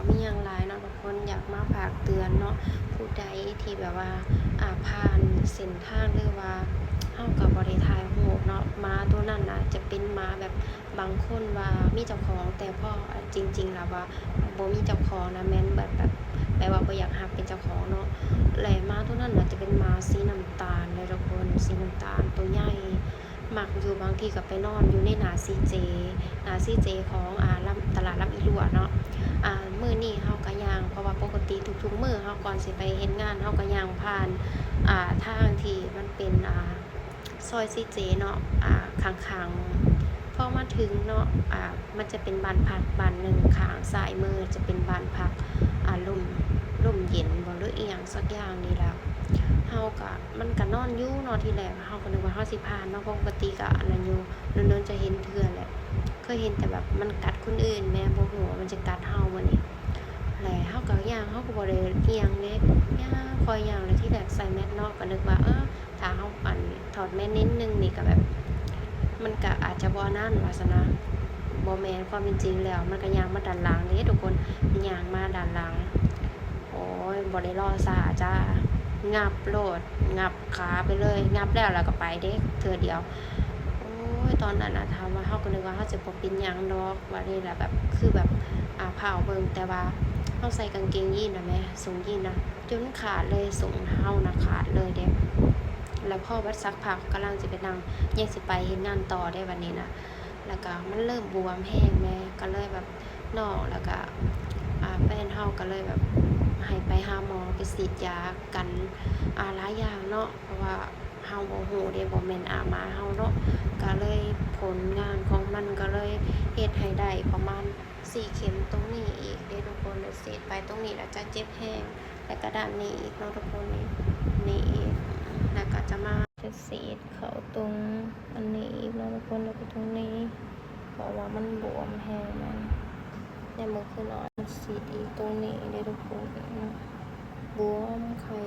มีอย่างหลายเนาะทุกคนอยากมาฝากเตือนเนาะผู้ใดที่แบบว่าผ่านเส้นทางหรือว่าเฮาก็บ่ได้ถ่ายรูปเนาะหมาตัวนั้นน่ะจะเป็นหมาแบบบางคนว่ามีเจ้าของแต่พอจริงๆแล้วว่าบ่มีเจ้าของนะแม่นแบบแปลว่าบ่อยากรับเป็นเจ้าของเนาะและหมาตัวนั้นน่ะจะเป็นหมาสีน้ำตาลเลยทุกคนสีน้ำตาลตัวใหญ่มักอยู่บางทีก็ไปนอนอยู่ในหน้า CJ ของตลาดลำอีหลวเนาะมื้อนี้เฮาก็ย่างเพราะว่าปกติทุกๆมื้อเฮาก่อนสิไปเฮ็ดงานเฮาก็ย่างผ่านทางที่มันเป็นซอย CJ เนาะข้างๆพอมาถึงเนาะมันจะเป็นบ้านพักบ้านหนึ่งข้างซ้ายมือจะเป็นบ้านพักลมเย็นบ่หรืออีหยังสักอย่างนี่แหละเฮาก็มันก็นอนอยู่เนาะทีแรกเฮาก็นึกว่าเฮาสิผ่านเนาะปกติก็อันนั้นอยู่โดนๆจะเห็นเทื่อแหละเคยเห็นแต่แบบมันกัดคนอื่นแม่บ่ฮู้ว่ามันจะกัดเฮาบ่นี่แล้วเฮาก็ย่างเฮาก็บ่ได้อิหยังเด้ย่างคอยย่างแล้วที่แรกใส่แมสเนาะก็นึกว่าถ้าเฮาถอดแมสนิดนึงนี่ก็แบบมันก็อาจจะบ่นั่นว่าซั่นนะบ่แม่นความเป็นจริงแล้วมันก็ย่างมาด้านหลังเด้ทุกคนย่างมาด้านหลังโอ้ยบ่ได้รอซ่าจ้างับโลดงับขาไปเลยงับแล้วก็ไปเด้เทื่อเดียวโอ้ยตอนนั้นน่ะถามว่าเฮาก็นึกว่าเฮาสิบ่เป็นหยังดอกว่านี่แหละแบบคือแบบพาเบิ่งแต่ว่าเฮาใส่กางเกงยีนส์น่ะแหมทรงยีนส์น่ะจนขาดเลยทรงเฮาน่ะขาดเลยเด้แล้วพอบัดสักพักกำลังสิไปนั่งยังสิไปเฮ็ดงานต่อได้วันนี้น่ะแล้วก็มันเริ่มบวมแห้งแม่ก็เลยแบบน้องแล้วก็แฟนเฮาก็เลยแบบให้ไปหาหมอไปฉีดยากันหลายอย่างเนาะเพราะว่าเฮาบ่ฮู้เด้บ่แม่นหมาเฮาเนาะก็เลยผลงานของมันก็เลยเฮ็ดให้ได้ประมาณ4เข็มตรงนี้อีกเด้ทุกคนแล้วฉีดไปตรงนี้แล้วจะเจ็บแห้งแล้วก็ด้านนี้อีกเนาะทุกคนนี่อีกแล้วก็จะมาฉีดเข้าตรงอันนี้อีกเนาะทุกคนแล้วก็ตรงนี้เพราะว่ามันบวมแห้งมันเนี่ยมันคือนอนฉีดอีกตรงนี้เด้ทุกคนบวมไข้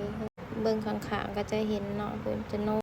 เบิ่งข้างๆก็จะเห็นเนาะเพิ่นจะนอน